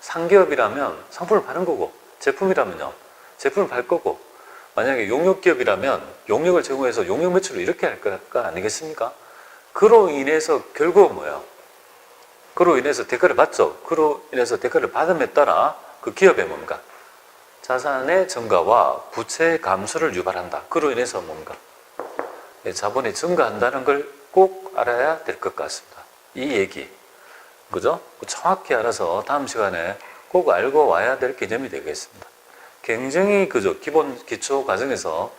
상기업이라면 상품을 파는 거고, 제품이라면요, 제품을 팔 거고, 만약에 용역기업이라면 용역을 제공해서 용역 매출을 이렇게 할 거 아니겠습니까? 그로 인해서 결국은 뭐예요? 그로 인해서 대가를 받죠. 그로 인해서 대가를 받음에 따라 그 기업의 뭔가 자산의 증가와 부채 감소를 유발한다. 그로 인해서 뭔가 자본이 증가한다는 걸 꼭 알아야 될 것 같습니다. 이 얘기, 그죠? 정확히 알아서 다음 시간에 꼭 알고 와야 될 개념이 되겠습니다. 굉장히 그죠? 기본 기초 과정에서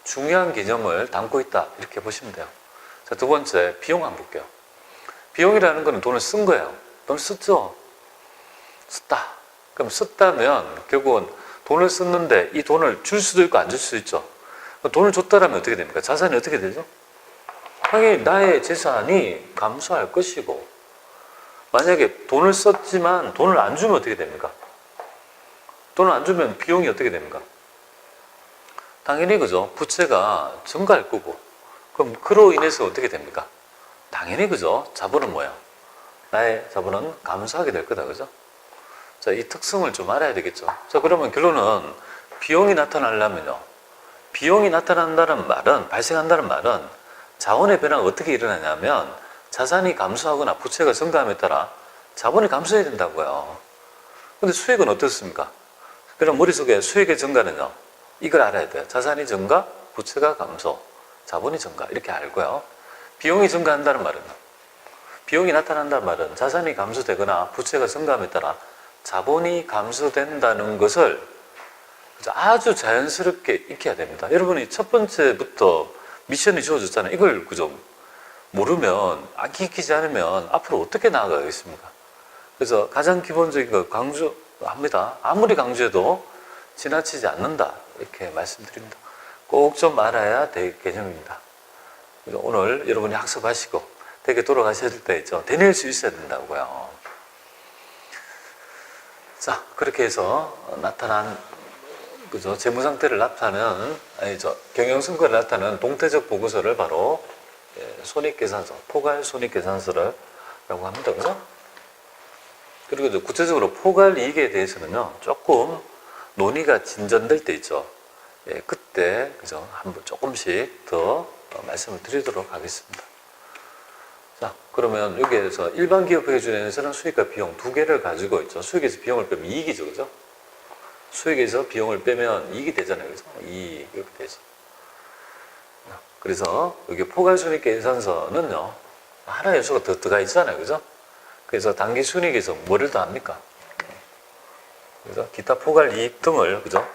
중요한 개념을 담고 있다, 이렇게 보시면 돼요. 자, 두 번째, 비용 한번 볼게요. 비용이라는 거는 돈을 쓴 거예요. 돈을 썼죠? 썼다. 그럼 썼다면 결국은 돈을 썼는데 이 돈을 줄 수도 있고 안 줄 수도 있죠. 돈을 줬다라면 어떻게 됩니까? 자산이 어떻게 되죠? 당연히 나의 재산이 감소할 것이고, 만약에 돈을 썼지만 돈을 안 주면 어떻게 됩니까? 돈을 안 주면 비용이 어떻게 됩니까? 당연히 그죠? 부채가 증가할 거고, 그럼 그로 인해서 어떻게 됩니까? 당연히 그죠? 자본은 뭐야? 나의 자본은 감소하게 될 거다, 그죠? 자, 이 특성을 좀 알아야 되겠죠. 자, 그러면 결론은 비용이 나타나려면요, 비용이 나타난다는 말은, 발생한다는 말은 자원의 변화가 어떻게 일어나냐면 자산이 감소하거나 부채가 증가함에 따라 자본이 감소해야 된다고요. 근데 수익은 어떻습니까? 그럼 머릿속에 수익의 증가는요, 이걸 알아야 돼요. 자산이 증가, 부채가 감소, 자본이 증가, 이렇게 알고요. 비용이 증가한다는 말은, 비용이 나타난다는 말은 자산이 감소되거나 부채가 증가함에 따라 자본이 감소된다는 것을 아주 자연스럽게 익혀야 됩니다. 여러분이 첫 번째부터 미션이 주어졌잖아요. 이걸 그죠? 모르면, 익히지 않으면 앞으로 어떻게 나아가겠습니까? 그래서 가장 기본적인 거 강조합니다. 아무리 강조해도 지나치지 않는다, 이렇게 말씀드립니다. 꼭 좀 알아야 될 개념입니다. 오늘 여러분이 학습하시고 댁에 돌아가실 때 있죠, 되뇌일 수 있어야 된다고요. 자, 그렇게 해서 나타난 그죠? 재무 상태를 나타내는, 아니죠, 경영 성과를 나타내는 동태적 보고서를 바로 손익계산서, 포괄 손익계산서라고 합니다. 그죠? 그리고 이제 구체적으로 포괄 이익에 대해서는요, 조금 논의가 진전될 때 있죠. 예, 그때 그죠? 한번 조금씩 더 말씀을 드리도록 하겠습니다. 자, 그러면 여기에서 일반 기업 회계준에서는 수익과 비용 두 개를 가지고 있죠. 수익에서 비용을 빼면 이익이죠, 그죠? 수익에서 비용을 빼면 이익이 되잖아요, 그죠? 이익, 이렇게 되죠. 그래서 여기 포괄순익계산서는요, 하나의 요소가 더 들어가 있잖아요, 그죠? 그래서 당기순익에서 뭐를 더합니까? 그래서 기타 포괄이익 등을, 그죠?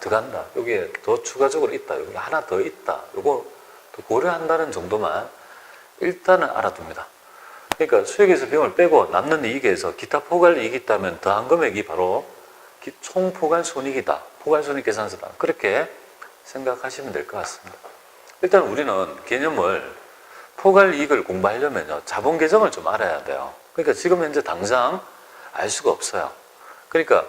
들어간다. 여기에 더 추가적으로 있다. 여기 하나 더 있다. 요거 더 고려한다는 정도만 일단은 알아둡니다. 그러니까 수익에서 비용을 빼고 남는 이익에서 기타 포괄이익이 있다면 더한 금액이 바로 총 포괄 손익이다. 포괄 손익 계산서다. 그렇게 생각하시면 될 것 같습니다. 일단 우리는 개념을, 포괄 이익을 공부하려면요, 자본 계정을 좀 알아야 돼요. 그러니까 지금 현재 당장 알 수가 없어요. 그러니까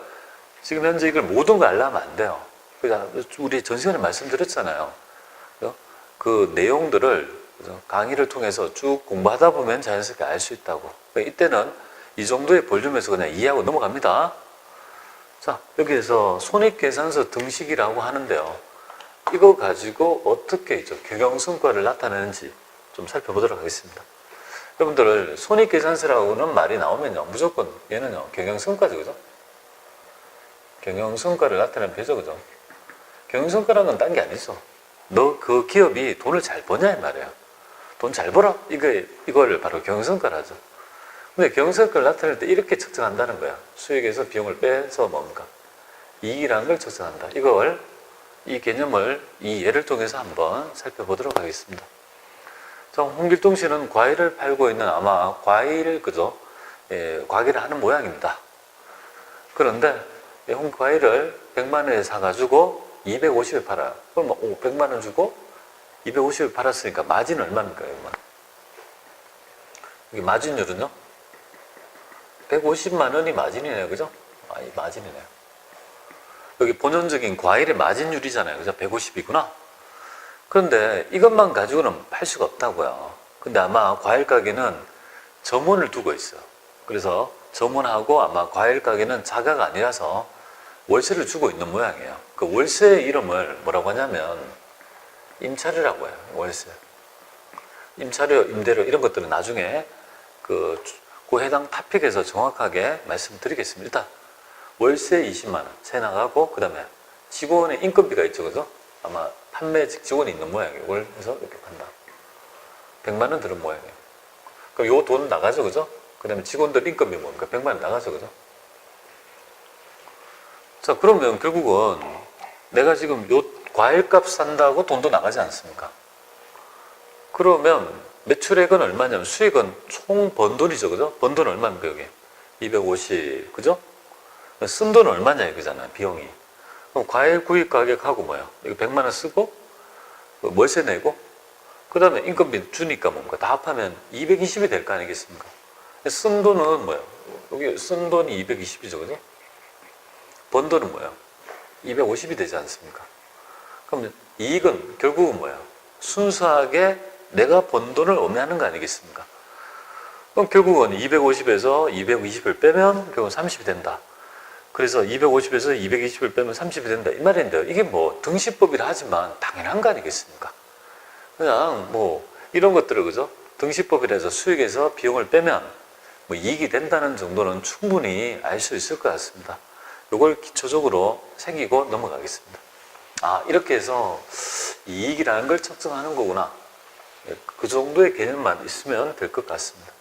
지금 현재 이걸 모든 걸 알려면 안 돼요. 그러니까 우리 전 시간에 말씀드렸잖아요. 그 내용들을 강의를 통해서 쭉 공부하다 보면 자연스럽게 알 수 있다고. 그러니까 이때는 이 정도의 볼륨에서 그냥 이해하고 넘어갑니다. 자, 여기에서 손익계산서 등식이라고 하는데요, 이거 가지고 어떻게 있죠, 경영성과를 나타내는지 좀 살펴보도록 하겠습니다. 여러분들, 손익계산서라고는 말이 나오면요, 무조건 얘는요, 경영성과죠, 그죠? 경영성과를 나타내는 표죠, 그죠? 경영성과라는 건 딴 게 아니죠. 너 그 기업이 돈을 잘 버냐, 이 말이에요. 돈 잘 벌어? 이걸 바로 경영성과라죠. 근데 경영성과를 나타낼 때 이렇게 측정한다는 거야. 수익에서 비용을 빼서 뭔가 이익이라는 걸 측정한다. 이 개념을 이 예를 통해서 한번 살펴보도록 하겠습니다. 자, 홍길동 씨는 과일을 팔고 있는, 아마 그죠? 예, 과일을 하는 모양입니다. 그런데 과일을 100만 원에 사가지고 250에 팔아요. 그럼 100만 원 주고 250에 팔았으니까 마진은 얼마입니까, 여러분? 여기 마진율은요? 150만 원이 마진이네요, 그죠? 이 마진이네요. 여기 본연적인 과일의 마진율이잖아요, 그죠? 150이구나. 그런데 이것만 가지고는 팔 수가 없다고요. 근데 아마 과일 가게는 점원을 두고 있어요. 그래서 점원하고 아마 과일 가게는 자가가 아니라서 월세를 주고 있는 모양이에요. 그 월세 이름을 뭐라고 하냐면 임차료라고 해요. 월세. 임차료, 임대료 이런 것들은 나중에 그 해당 토픽에서 정확하게 말씀드리겠습니다. 일단 월세 20만 원, 세 나가고 그 다음에 직원의 인건비가 있죠, 그죠? 아마 판매 직원이 있는 모양이에요. 월에서 이렇게 판다. 100만 원 들은 모양이에요. 그럼 요 돈 나가죠, 그죠? 그 다음에 직원들 인건비 뭡니까? 100만 원 나가죠, 그죠? 자, 그러면 결국은 내가 지금 요 과일값 산다고 돈도 나가지 않습니까? 그러면 매출액은 얼마냐면 수익은 총 번 돈이죠, 그죠? 번 돈 얼마입니까, 여기? 250, 그죠? 쓴 돈은 얼마냐 이거잖아요, 비용이. 그럼 과일 구입 가격하고 뭐야? 이거 100만 원 쓰고, 월세 내고, 그 다음에 인건비 주니까 뭔가 다 합하면 220이 될 거 아니겠습니까? 쓴 돈은 뭐야? 여기 쓴 돈이 220이죠, 그죠? 번 돈은 뭐야? 250이 되지 않습니까? 그럼 이익은 결국은 뭐야? 순수하게 내가 번 돈을 의미하는 거 아니겠습니까? 그럼 결국은 250에서 220을 빼면 결국은 30이 된다. 그래서 250에서 220을 빼면 30이 된다. 이 말인데요. 이게 뭐 등시법이라 하지만 당연한 거 아니겠습니까? 그냥 뭐 이런 것들을 그죠? 등시법이라 해서 수익에서 비용을 빼면 뭐 이익이 된다는 정도는 충분히 알 수 있을 것 같습니다. 이걸 기초적으로 새기고 넘어가겠습니다. 아, 이렇게 해서 이익이라는 걸 측정하는 거구나. 그 정도의 개념만 있으면 될 것 같습니다.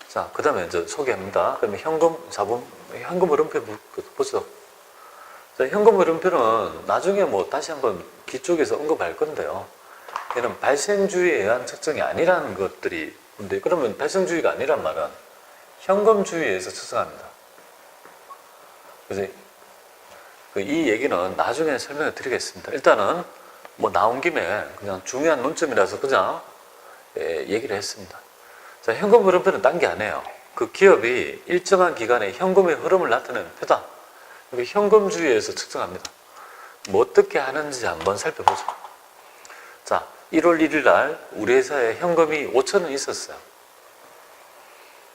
자, 그 다음에 이제 소개합니다. 그러면 현금 흐름표 보죠. 자, 현금 흐름표는 나중에 뭐 다시 한번 기쪽에서 언급할 건데요. 얘는 발생주의에 의한 측정이 아니라는 것들이 있는데, 그러면 발생주의가 아니란 말은 현금주의에서 측정합니다. 그래서 이 얘기는 나중에 설명을 드리겠습니다. 일단은 뭐 나온 김에 그냥 중요한 논점이라서 그냥 얘기를 했습니다. 자, 현금 흐름표는 딴 게 아니에요. 그 기업이 일정한 기간에 현금의 흐름을 나타내는 표다. 현금주의에서 측정합니다. 뭐 어떻게 하는지 한번 살펴보죠. 자, 1월 1일 날 우리 회사에 현금이 5천 원 있었어요.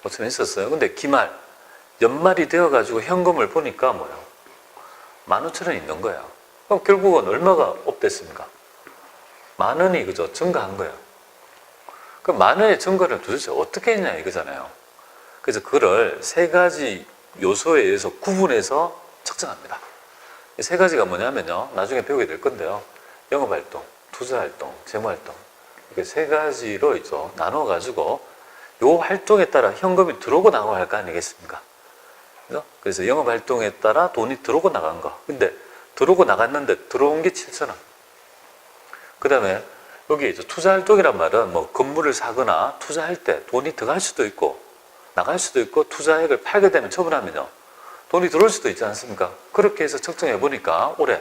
5천 원 있었어요. 근데 기말, 연말이 되어가지고 현금을 보니까 뭐요? 15,000원 있는 거예요. 그럼 결국은 얼마가 업됐습니까? 10,000원이 그죠? 증가한 거예요. 그 10,000원의 증가를 도대체 어떻게 했냐 이거잖아요. 그래서 그걸 세 가지 요소에 의해서 구분해서 측정합니다. 이 세 가지가 뭐냐면요. 나중에 배우게 될 건데요. 영업활동, 투자활동, 재무활동. 이렇게 세 가지로 있죠. 나눠가지고 요 활동에 따라 현금이 들어오고 나가고 할 거 아니겠습니까? 그래서 영업활동에 따라 돈이 들어오고 나간 거. 근데 들어오고 나갔는데 들어온 게 7,000원. 그 다음에 여기 이제 투자활동이란 말은 뭐 건물을 사거나 투자할 때 돈이 들어갈 수도 있고 나갈 수도 있고 투자액을 팔게 되면 처분하면요. 돈이 들어올 수도 있지 않습니까? 그렇게 해서 측정해 보니까 올해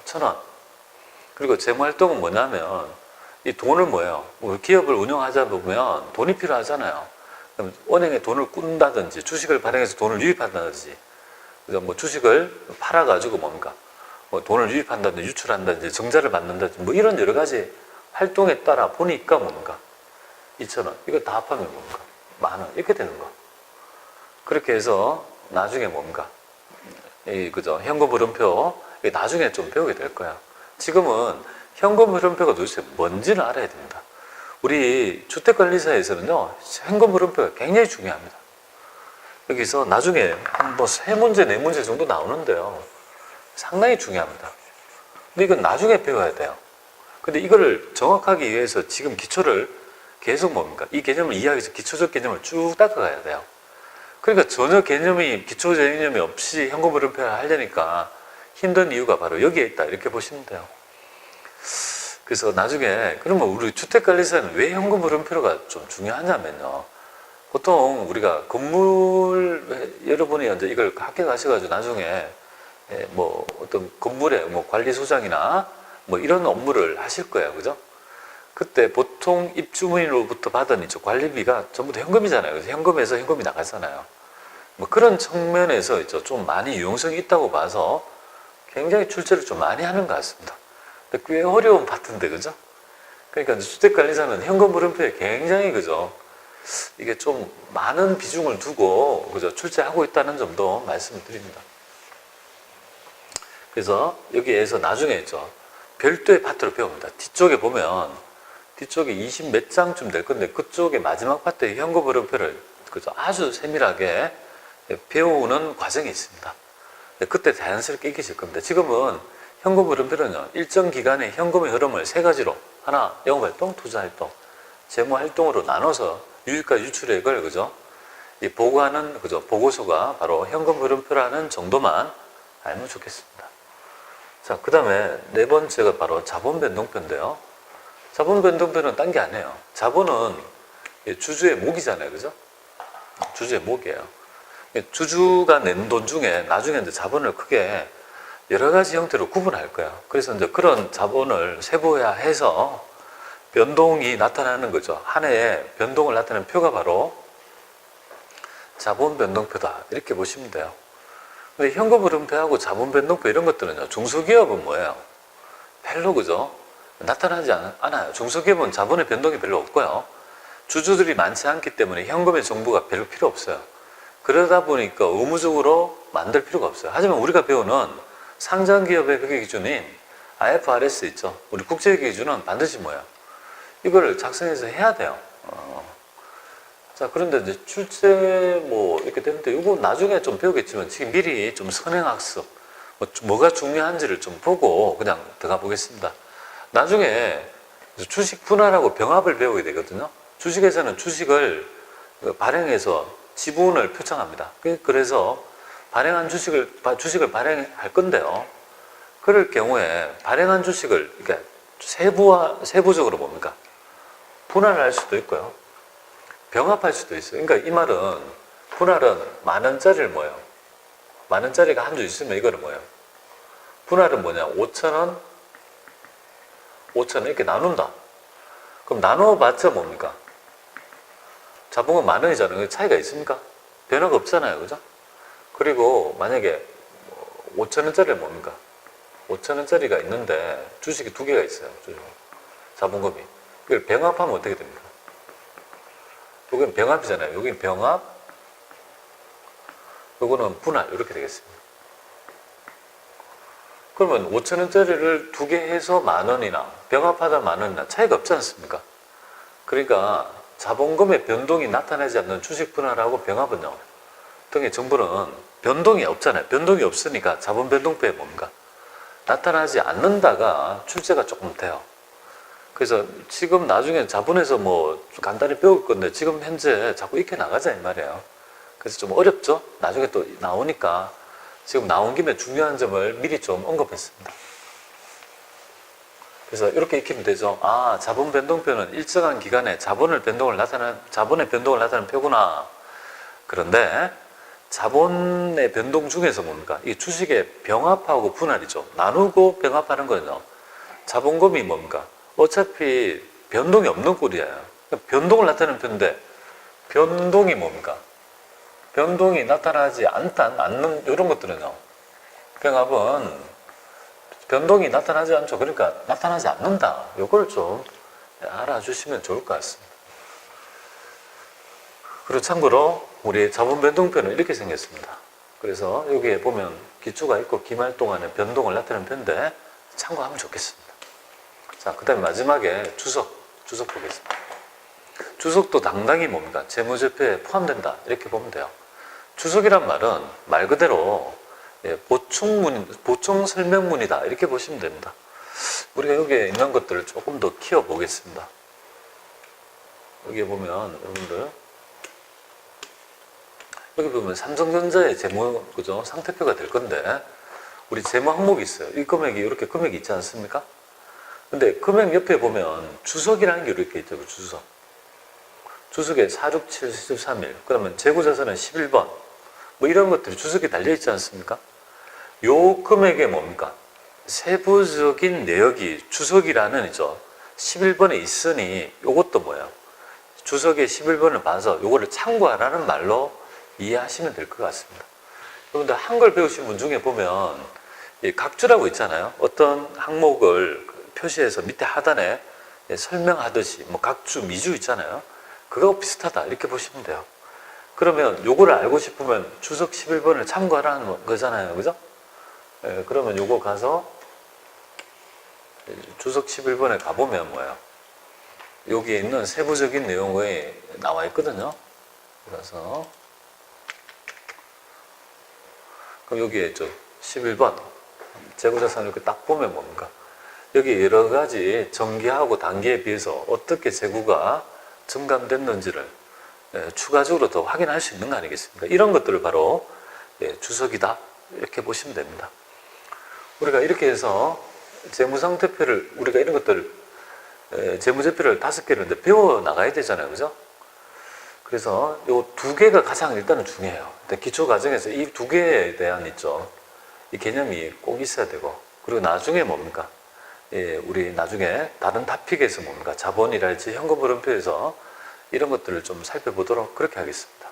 1,000원. 그리고 재무활동은 뭐냐면 이 돈을 뭐예요? 뭐 기업을 운영하자 보면 돈이 필요하잖아요. 그럼 은행에 돈을 꾼다든지 주식을 발행해서 돈을 유입한다든지 그래서 뭐 주식을 팔아가지고 뭡니까? 뭐 돈을 유입한다든지 유출한다든지 정자를 받는다든지 뭐 이런 여러 가지 활동에 따라 보니까 뭡니까? 2,000원. 이거 다 합하면 뭡니까? 10,000원. 이렇게 되는 거. 그렇게 해서 나중에 뭡니까? 그죠? 현금 흐름표. 나중에 좀 배우게 될 거야. 지금은 현금 흐름표가 도대체 뭔지를 알아야 됩니다. 우리 주택관리사에서는요, 현금 흐름표가 굉장히 중요합니다. 여기서 나중에 뭐 3문제, 4문제 정도 나오는데요. 상당히 중요합니다. 근데 이건 나중에 배워야 돼요. 근데 이거를 정확하기 위해서 지금 기초를 계속 뭡니까? 이 개념을 이해하기 위해서 기초적 개념을 쭉 닦아가야 돼요. 그러니까 전혀 기초 개념이 없이 현금 흐름표를 하려니까 힘든 이유가 바로 여기에 있다. 이렇게 보시면 돼요. 그래서 나중에 그러면 우리 주택관리사는 왜 현금 흐름표가 좀 중요하냐면요. 보통 우리가 건물 여러분이 이제 이걸 학교 가셔가지고 나중에 뭐 어떤 건물의 뭐 관리소장이나 뭐 이런 업무를 하실 거예요, 그죠? 그때 보통 입주민으로부터 받은 이쪽 관리비가 전부 다 현금이잖아요. 그래서 현금에서 현금이 나가잖아요. 뭐 그런 측면에서 이제 좀 많이 유용성이 있다고 봐서 굉장히 출제를 좀 많이 하는 것 같습니다. 근데 꽤 어려운 파트인데, 그죠? 그러니까 주택관리사는 현금 흐름표에 굉장히, 그죠? 이게 좀 많은 비중을 두고 그죠? 출제하고 있다는 점도 말씀을 드립니다. 그래서 여기에서 나중에 있죠. 별도의 파트로 배웁니다. 뒤쪽에 보면 뒤쪽에 20 몇 장쯤 될 건데 그쪽에 마지막 파트에 현금흐름표를 그죠? 아주 세밀하게 배우는 과정이 있습니다. 그때 자연스럽게 익히실 겁니다. 지금은 현금흐름표는요, 일정 기간의 현금의 흐름을 세 가지로 하나, 영업활동, 투자활동, 재무활동으로 나눠서 유입과 유출액을 그죠? 이 보고하는 그죠? 보고서가 바로 현금흐름표라는 정도만 알면 좋겠습니다. 자, 그 다음에 네 번째가 바로 자본변동표인데요. 자본변동표는 딴 게 아니에요. 자본은 주주의 목이잖아요, 그죠? 주주의 목이에요. 주주가 낸 돈 중에 나중에 이제 자본을 크게 여러 가지 형태로 구분할 거예요. 그래서 이제 그런 자본을 세부화해서 변동이 나타나는 거죠. 한 해에 변동을 나타내는 표가 바로 자본 변동표다. 이렇게 보시면 돼요. 근데 현금 흐름표하고 자본 변동표 이런 것들은요, 중소기업은 뭐예요? 별로 그죠? 나타나지 않아요. 중소기업은 자본의 변동이 별로 없고요. 주주들이 많지 않기 때문에 현금의 정보가 별로 필요 없어요. 그러다 보니까 의무적으로 만들 필요가 없어요. 하지만 우리가 배우는 상장기업의 그게 기준인 IFRS 있죠. 우리 국제회계 기준은 반드시 뭐예요? 이걸 작성해서 해야 돼요. 자, 그런데 이제 출제 뭐 이렇게 되는데 이거 나중에 좀 배우겠지만 지금 미리 좀 선행학습 뭐가 중요한지를 좀 보고 그냥 들어가 보겠습니다. 나중에 주식 분할하고 병합을 배우게 되거든요. 주식에서는 주식을 발행해서 지분을 표창합니다. 그래서 발행한 주식을 발행할 건데요. 그럴 경우에 발행한 주식을 그러니까 세부적으로 뭡니까? 분할할 수도 있고요. 병합할 수도 있어요. 그러니까 이 말은 분할은 10,000원짜리를 뭐예요? 10,000원짜리가 한 주 있으면 이거는 뭐예요? 분할은 뭐냐? 5,000원, 5,000원 이렇게 나눈다. 그럼 나눠봤자 뭡니까? 자본금 10,000원이잖아요. 차이가 있습니까? 변화가 없잖아요. 그죠? 그리고 만약에 5,000원짜리는 뭡니까? 5,000원짜리가 있는데 주식이 2개가 있어요. 자본금이. 이걸 병합하면 어떻게 됩니까? 여기는 병합이잖아요. 여기는 병합, 요거는 분할 이렇게 되겠습니다. 그러면 5,000원짜리를 2개 해서 10,000원이나 병합하다 10,000원이나 차이가 없지 않습니까? 그러니까 자본금의 변동이 나타나지 않는 주식 분할하고 병합은요, 등의 정보는 변동이 없잖아요. 변동이 없으니까 자본 변동표에 뭡니까? 나타나지 않는다가 출제가 조금 돼요. 그래서 지금 나중에 자본에서 뭐 간단히 배울 건데 지금 현재 자꾸 익혀 나가자 이 말이에요. 그래서 좀 어렵죠? 나중에 또 나오니까 지금 나온 김에 중요한 점을 미리 좀 언급했습니다. 그래서 이렇게 익히면 되죠. 아, 자본 변동표는 일정한 기간에 자본의 변동을 나타내는 표구나. 그런데 자본의 변동 중에서 뭡니까? 이 주식의 병합하고 분할이죠. 나누고 병합하는 거는요. 자본금이 뭡니까? 어차피 변동이 없는 꼴이에요. 변동을 나타내는 표인데 변동이 뭡니까? 변동이 나타나지 않는 이런 것들은요. 병합은 변동이 나타나지 않죠. 그러니까 나타나지 않는다. 이걸 좀 알아주시면 좋을 것 같습니다. 그리고 참고로 우리 자본 변동표는 이렇게 생겼습니다. 그래서 여기에 보면 기초가 있고 기말 동안에 변동을 나타내는 표인데 참고하면 좋겠습니다. 자, 그 다음에 마지막에 주석 보겠습니다. 주석도 당당히 뭡니까? 재무제표에 포함된다. 이렇게 보면 돼요. 주석이란 말은 말 그대로 보충 설명문이다. 이렇게 보시면 됩니다. 우리가 여기에 있는 것들을 조금 더 키워보겠습니다. 여기에 보면 여러분들 여기 보면 삼성전자의 재무 그죠? 상태표가 될 건데 우리 재무 항목이 있어요. 이 금액이 이렇게 금액이 있지 않습니까? 근데 금액 옆에 보면 주석이라는 게 이렇게 있죠. 주석. 주석에 46713일. 그러면 재고자산은 11번. 뭐 이런 것들이 주석에 달려 있지 않습니까? 요 금액에 뭡니까? 세부적인 내역이 주석이라는 이죠. 11번에 있으니 요것도 뭐예요? 주석의 11번을 봐서 요거를 참고하라는 말로 이해하시면 될 것 같습니다. 여러분들 한글 배우신 분 중에 보면 이 각주라고 있잖아요. 어떤 항목을 표시해서 밑에 하단에 설명하듯이 뭐 각주, 미주 있잖아요. 그거 비슷하다 이렇게 보시면 돼요. 그러면 요거를 알고 싶으면 주석 11번을 참고하라는 거잖아요. 그죠? 예, 그러면 요거 가서 주석 11번에 가보면 뭐예요? 여기에 있는 세부적인 내용이 나와 있거든요. 그래서 그럼 여기에 11번 재고자산 이렇게 딱 보면 뭡니까? 여기 여러 가지 정기하고 단기에 비해서 어떻게 재고가 증감됐는지를 추가적으로 더 확인할 수 있는 거 아니겠습니까? 이런 것들을 바로 주석이다 이렇게 보시면 됩니다. 우리가 이렇게 해서 재무상태표를 우리가 이런 것들 재무제표를 5개를 배워 나가야 되잖아요. 그죠? 그래서 이 2개가 가장 일단은 중요해요. 기초 과정에서 이 2개에 대한 이 개념이 꼭 있어야 되고, 그리고 나중에 뭡니까? 우리 나중에 다른 토픽에서 뭡니까? 자본이랄지 현금흐름표에서 이런 것들을 좀 살펴보도록 그렇게 하겠습니다.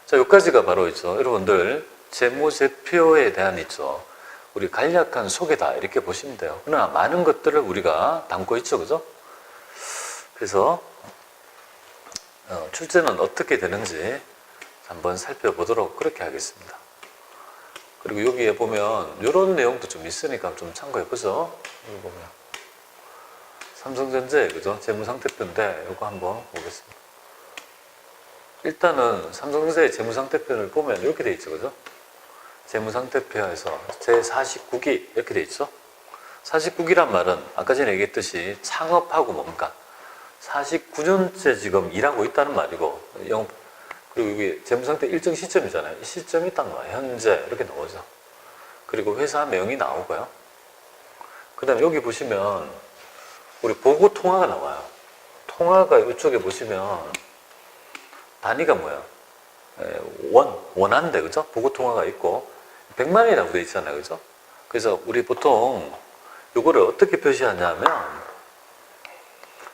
자, 여기까지가 바로 여러분들 재무제표에 대한 우리 간략한 소개다 이렇게 보시면 돼요. 그러나 많은 것들을 우리가 담고 있죠, 그죠? 그래서 출제는 어떻게 되는지 한번 살펴보도록 그렇게 하겠습니다. 그리고 여기에 보면 이런 내용도 좀 있으니까 좀 참고해보죠. 여기 보면 삼성전자 그죠? 재무상태표인데 이거 한번 보겠습니다. 일단은 삼성전자의 재무상태표를 보면 이렇게 돼 있죠, 그죠? 재무상태표에서 제49기 이렇게 돼 있죠. 49기란 말은 아까 전에 얘기했듯이 창업하고 뭡니까? 49년째 지금 일하고 있다는 말이고, 그리고 여기 재무상태 일정 시점이잖아요. 이 시점이 딱 나와요. 현재 이렇게 나오죠. 그리고 회사 명이 나오고요. 그 다음에 여기 보시면 우리 보고 통화가 나와요. 통화가 이쪽에 보시면 단위가 뭐야? 원한데, 그죠? 보고 통화가 있고 100만 원이라고 되어 있잖아요. 그죠? 그래서 우리 보통 이거를 어떻게 표시하냐면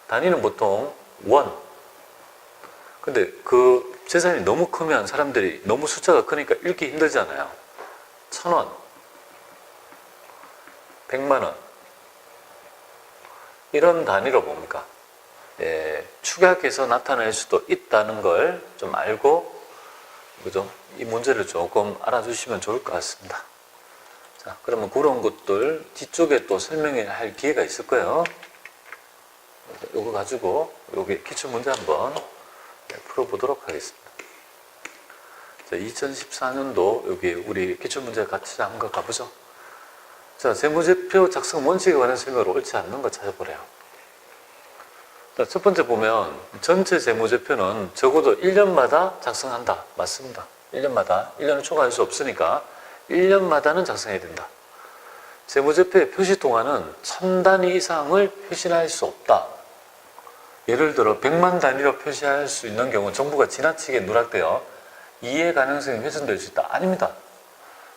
단위는 보통 원. 근데 그 재산이 너무 크면 사람들이 너무 숫자가 크니까 읽기 힘들잖아요. 1,000원, 100만 원 이런 단위로 뭡니까? 축약해서 나타낼 수도 있다는 걸 좀 알고, 그죠? 이 문제를 조금 알아주시면 좋을 것 같습니다. 자, 그러면 그런 것들 뒤쪽에 또 설명할 기회가 있을 거예요. 이거 가지고 여기 기출문제 한번 풀어보도록 하겠습니다. 자, 2014년도 여기 우리 기출문제 같이 한번 가보죠. 자, 재무제표 작성 원칙에 관한 설명을 옳지 않는 거 찾아보래요. 자, 첫 번째 보면 전체 재무제표는 적어도 1년마다 작성한다. 맞습니다. 1년마다. 1년을 초과할 수 없으니까 1년마다는 작성해야 된다. 재무제표의 표시 동안은 1000단위 이상을 표시할 수 없다. 예를 들어 100만 단위로 표시할 수 있는 경우 정부가 지나치게 누락되어 이해 가능성이 훼손될 수 있다. 아닙니다.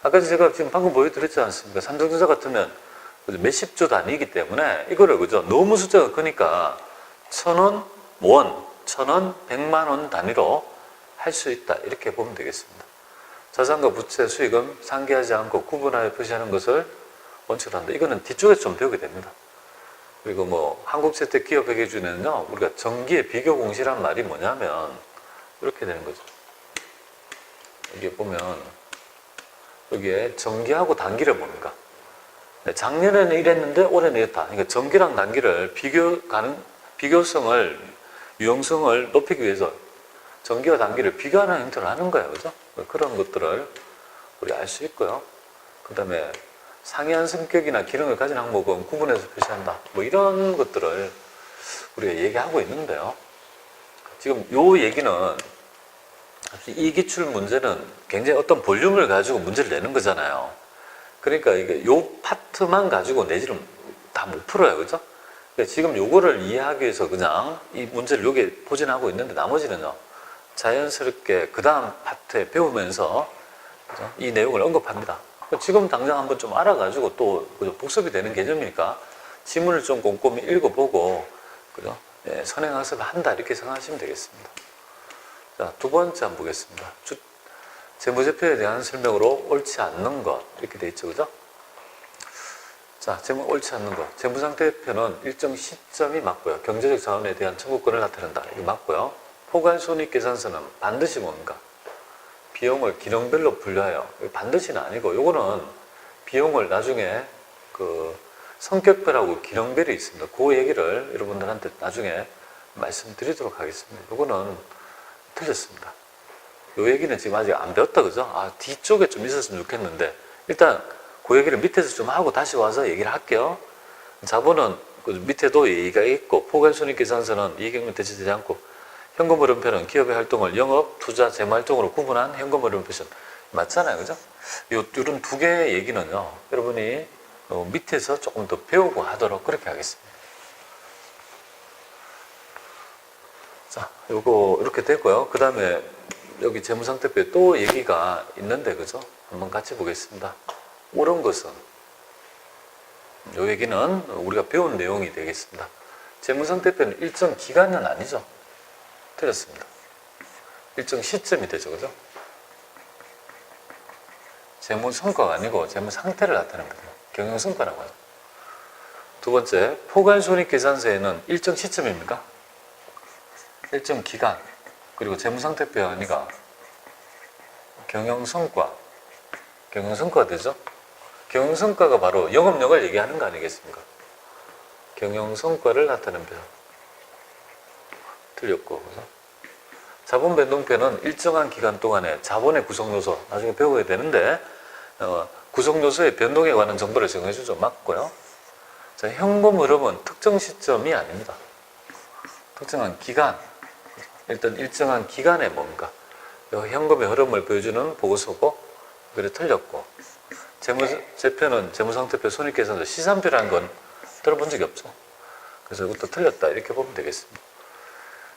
아까 제가 지금 방금 보여드렸지 않습니까? 삼성전자 같으면 몇십조 단위이기 때문에 이거를 그죠? 너무 숫자가 크니까 1,000원, 1,000원, 100만 원 단위로 할 수 있다. 이렇게 보면 되겠습니다. 자산과 부채, 수익은 상기하지 않고 구분하여 표시하는 것을 원칙으로 한다. 이거는 뒤쪽에서 좀 배우게 됩니다. 그리고 뭐 한국재택기업회계준에는요, 우리가 정기의 비교 공시란 말이 뭐냐면 이렇게 되는 거죠. 여기에 보면 여기에 정기하고 단기를 뭡니까? 작년에는 이랬는데 올해는 이랬다. 그러니까 정기랑 단기를 비교성을, 유용성을 높이기 위해서 정기와 단기를 비교하는 형태로 하는 거예요. 그죠? 그런 것들을 우리 알 수 있고요. 그 다음에 상이한 성격이나 기능을 가진 항목은 구분해서 표시한다. 뭐 이런 것들을 우리가 얘기하고 있는데요. 지금 요 얘기는 이 기출 문제는 굉장히 어떤 볼륨을 가지고 문제를 내는 거잖아요. 그러니까 이게 요 파트만 가지고 내지는 다 못 풀어요. 그죠? 그러니까 지금 요거를 이해하기 위해서 그냥 이 문제를 여기에 포진하고 있는데 나머지는요, 자연스럽게 그 다음 파트에 배우면서 그죠? 이 내용을 언급합니다. 지금 당장 한번 좀 알아가지고 또 복습이 되는 개념이니까 지문을 좀 꼼꼼히 읽어보고 그죠? 선행학습을 한다 이렇게 생각하시면 되겠습니다. 자, 두 번째 한번 보겠습니다. 재무제표에 대한 설명으로 옳지 않는 것 이렇게 돼 있죠, 그죠? 자, 옳지 않는 것. 재무상태표는 일정 시점이 맞고요. 경제적 자원에 대한 청구권을 나타낸다. 이게 맞고요. 포괄손익계산서는 반드시 뭔가 비용을 기능별로 분류해요. 반드시는 아니고 요거는 비용을 나중에 그 성격별하고 기능별이 있습니다. 그 얘기를 여러분들한테 나중에 말씀드리도록 하겠습니다. 요거는 틀렸습니다. 요 얘기는 지금 아직 안 배웠다 그죠? 아, 뒤쪽에 좀 있었으면 좋겠는데 일단 그 얘기를 밑에서 좀 하고 다시 와서 얘기를 할게요. 자본은 그 밑에도 얘기가 있고 포괄손익계산서는 이익경매 대체되지 않고 현금흐름표는 기업의 활동을 영업, 투자, 재무활동으로 구분한 현금흐름표는 맞잖아요. 그죠? 요런 두 개의 얘기는요. 여러분이 밑에서 조금 더 배우고 하도록 그렇게 하겠습니다. 자, 요거 이렇게 됐고요. 그 다음에 여기 재무상태표에 또 얘기가 있는데 그죠? 한번 같이 보겠습니다. 옳은 것은 요 얘기는 우리가 배운 내용이 되겠습니다. 재무상태표는 일정 기간은 아니죠. 틀렸습니다. 일정 시점이 되죠. 그죠? 재무성과가 아니고 재무상태를 나타냅니다. 경영성과라고 하죠. 두 번째, 포괄손익계산서에는 일정 시점입니까? 일정 기간, 그리고 재무상태표가 아니라 경영성과, 경영성과가 되죠? 경영성과가 바로 영업력을 얘기하는 거 아니겠습니까? 경영성과를 나타낸 표. 틀렸고, 그죠? 자본변동표는 일정한 기간 동안에 자본의 구성요소, 나중에 배워야 되는데, 구성요소의 변동에 관한 정보를 제공해주죠. 맞고요. 자, 현금 흐름은 특정 시점이 아닙니다. 특정한 기간, 일단 일정한 기간에 뭔가 현금의 흐름을 보여주는 보고서고, 그래 틀렸고, 재표는 재무상태표, 손익계산서, 시산표라는 건 들어본 적이 없죠. 그래서 이것도 틀렸다 이렇게 보면 되겠습니다.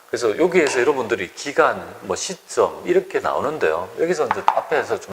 그래서 여기에서 여러분들이 기간, 뭐 시점 이렇게 나오는데요. 여기서 이제 앞에서 좀